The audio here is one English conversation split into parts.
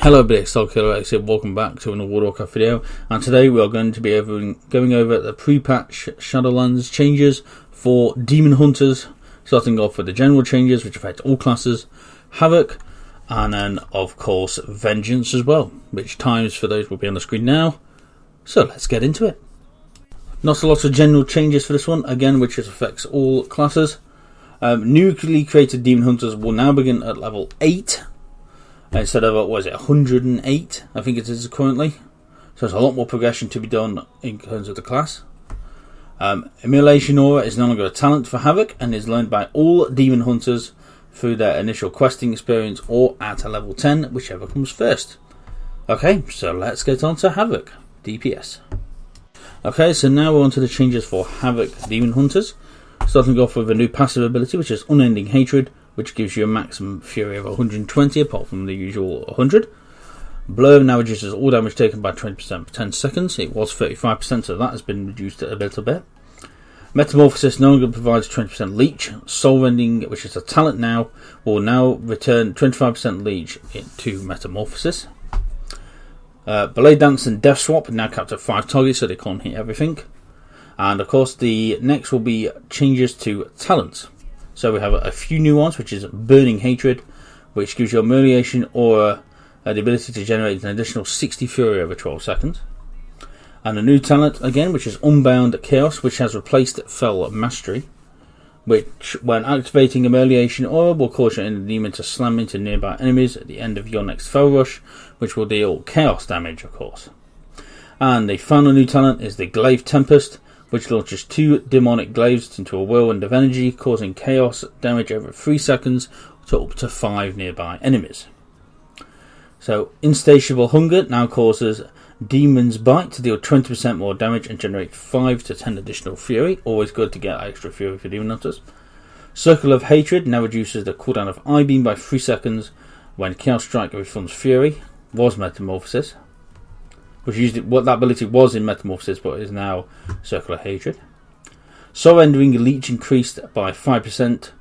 Hello, BXLKillerX here. Welcome back to another Warcraft video, and today we are going to be going over the pre-patch Shadowlands changes for Demon Hunters, starting off with the general changes which affect all classes, Havoc, and then of course Vengeance as well, which times for those will be on the screen now. So let's get into it. Not a lot of general changes for this one, again, which affects all classes. Newly created Demon Hunters will now begin at level 8. Instead of, 108, I think it is currently. So there's a lot more progression to be done in terms of the class. Immolation Aura is no longer a talent for Havoc and is learned by all Demon Hunters through their initial questing experience or at a level 10, whichever comes first. Okay, so let's get on to Havoc, DPS. Okay, so now we're on to the changes for Havoc Demon Hunters. Starting off with a new passive ability, which is Unending Hatred, which gives you a maximum fury of 120 apart from the usual 100. Blur now reduces all damage taken by 20% for 10 seconds. It was 35%, so that has been reduced a little bit. Metamorphosis no longer provides 20% leech. Soul Rending, which is a talent now, will now return 25% leech to Metamorphosis. Blade Dance and Death Swap now capped at 5 targets, so they can't hit everything. And of course the next will be changes to talents. So we have a few new ones, which is Burning Hatred, which gives you a Humiliation Aura the ability to generate an additional 60 Fury over 12 seconds. And a new talent again, which is Unbound Chaos, which has replaced Fell Mastery, which when activating Humiliation Aura will cause your inner demon to slam into nearby enemies at the end of your next Fell Rush, which will deal Chaos damage of course. And the final new talent is the Glaive Tempest, which launches 2 demonic glaives into a whirlwind of energy, causing chaos damage over 3 seconds to up to 5 nearby enemies. So, Insatiable Hunger now causes Demon's Bite to deal 20% more damage and generate 5 to 10 additional fury. Always good to get extra fury for Demon Hunters. Circle of Hatred now reduces the cooldown of I-Beam by 3 seconds when Chaos Strike refunds fury. Was Metamorphosis, which usually what that ability was in Metamorphosis, but is now Circle of Hatred. Soul Rending Leech increased by 5%.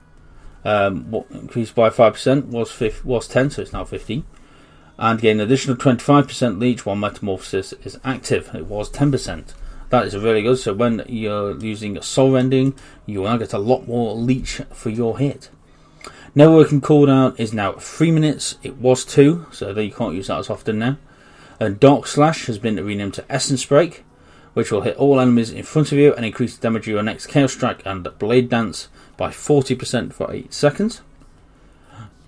What increased by 5% was 10, so it's now 15. And gain an additional 25% leech while Metamorphosis is active. It was 10%. That is really good. So when you're using Soul Rending, you will now get a lot more leech for your hit. Networking cooldown is now 3 minutes. It was 2, so you can't use that as often now. And Dark Slash has been renamed to Essence Break, which will hit all enemies in front of you and increase the damage of your next Chaos Strike and Blade Dance by 40% for 8 seconds.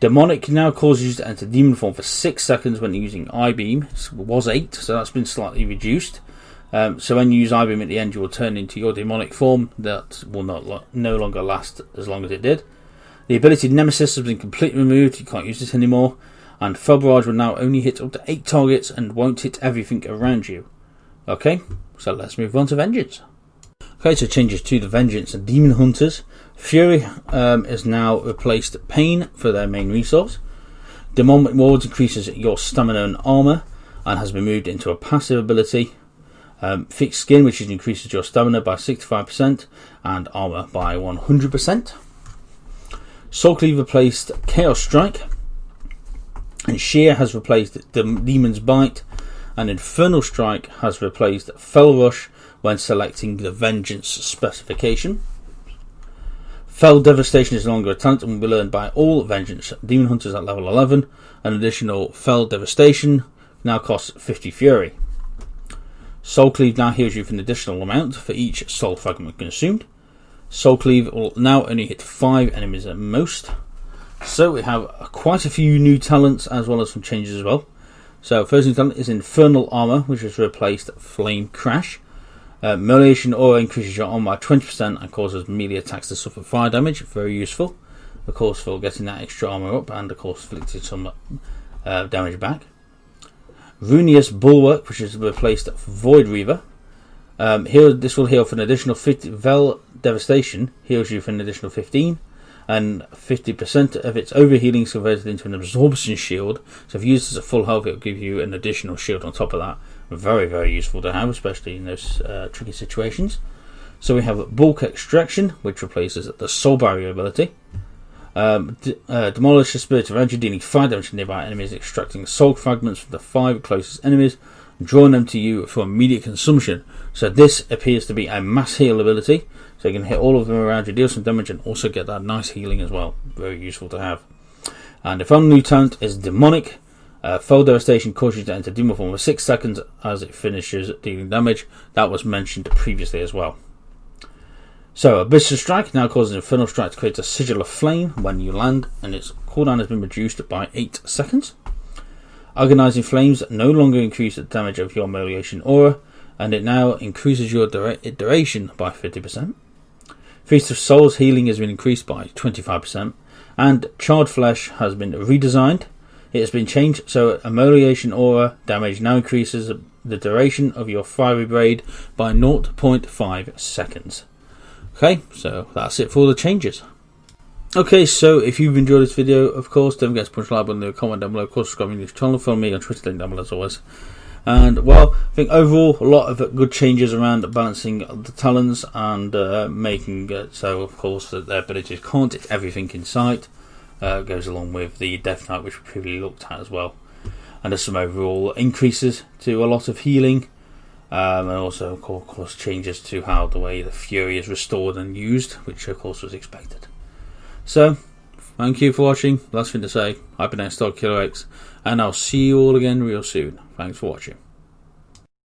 Demonic now causes you to enter demon form for 6 seconds when using I-Beam. It was 8, so that's been slightly reduced. So when you use I-Beam at the end, you will turn into your demonic form. That will no longer last as long as it did. The ability Nemesis has been completely removed. You can't use this anymore. And Fell Barrage will now only hit up to 8 targets and won't hit everything around you. Okay, so let's move on to Vengeance. Okay, so changes to the Vengeance and Demon Hunters. Fury has now replaced Pain for their main resource. Demonic Wards increases your stamina and armor and has been moved into a passive ability. Thick Skin, which increases your stamina by 65% and armor by 100%. Soul Cleave replaced Chaos Strike. And Shear has replaced the Demon's Bite, and Infernal Strike has replaced Fell Rush when selecting the Vengeance specification. Fell Devastation is no longer a talent and will be learned by all Vengeance Demon Hunters at level 11. An additional Fell Devastation now costs 50 Fury. Soul Cleave now heals you for an additional amount for each Soul Fragment consumed. Soul Cleave will now only hit 5 enemies at most. So we have quite a few new talents as well as some changes as well. So first new talent is Infernal Armor, which has replaced Flame Crash. Humiliation Aura increases your armor by 20% and causes melee attacks to suffer fire damage. Very useful, of course, for getting that extra armor up and of course inflicting some damage back. Runeous Bulwark, which has replaced Void Reaver. This will heal for an additional 50. Vel Devastation heals you for an additional 15. And 50% of its overhealing is converted into an absorption shield. So if used as a full health, it will give you an additional shield on top of that. Very, very useful to have, especially in those tricky situations. So we have Bulk Extraction, which replaces the Soul Barrier ability. Demolish the spirit around you, dealing 5 damage to nearby enemies, extracting soul fragments from the 5 closest enemies, and drawing them to you for immediate consumption. So this appears to be a mass heal ability, so you can hit all of them around you, deal some damage, and also get that nice healing as well. Very useful to have. And the final new talent is Demonic. Foe Devastation causes you to enter demon form for 6 seconds as it finishes dealing damage. That was mentioned previously as well. So Abyssal Strike now causes Infernal Strike to create a sigil of flame when you land, and its cooldown has been reduced by 8 seconds. Agonizing Flames no longer increase the damage of your Immolation aura, and it now increases your duration by 50%. Feast of Souls healing has been increased by 25%, and Charred Flesh has been redesigned. It has been changed so Immolation aura damage now increases the duration of your Fiery Blade by 0.5 seconds. Okay, so that's it for all the changes. Okay, so if you've enjoyed this video, of course, don't forget to punch the like button, leave a comment down below, of course, subscribe to this channel, follow me on Twitter, link down below as always. And, well, I think overall, a lot of good changes around balancing the talents and making it so, of course, that their abilities can't hit everything in sight. Goes along with the Death Knight, which we previously looked at as well. And there's some overall increases to a lot of healing. And also, of course, changes to how the way the Fury is restored and used, which, of course, was expected. So, thank you for watching. Last thing to say, I've been Killer X, and I'll see you all again real soon. Thanks for watching.